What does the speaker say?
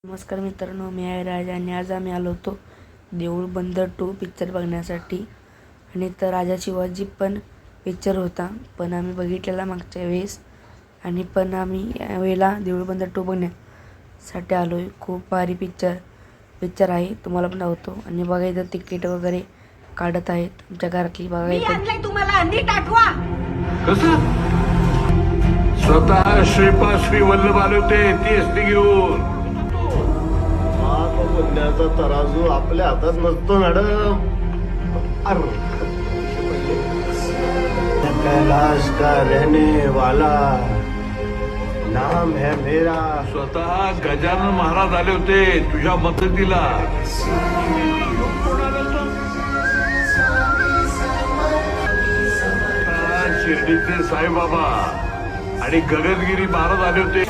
नमस्कार मित्रांनो, मी आहे राज आणि आज आम्ही आलो होतो देऊळ बंद 2 पिक्चर बघण्यासाठी. आणि तर राजा शिवाजी पण पिक्चर होता, पण आम्ही बघितलेला मागच्या वेळेस. आणि पण आम्ही यावेळेला देऊळ बंद 2 बघण्यासाठी आलो आहे. खूप भारी पिक्चर आहे, तुम्हाला पण दाखवतो. आणि बघा इथं तिकीट वगैरे काढत आहेत आमच्या घरातली. बघा इथं तुम्हाला नीट आठवा कसं स्वतः श्रीपाद श्री वल्लभ आले होते ती एसटी घेऊन. पुण्याचा तराजू आपल्या हातात नसतो मॅडम. कैलाश का रहने वाला नाम है मेरा. स्वतः गजानन महाराज आले होते तुझ्या मदतीला. शिर्डीचे साईबाबा आणि गगनगिरी महाराज आले होते.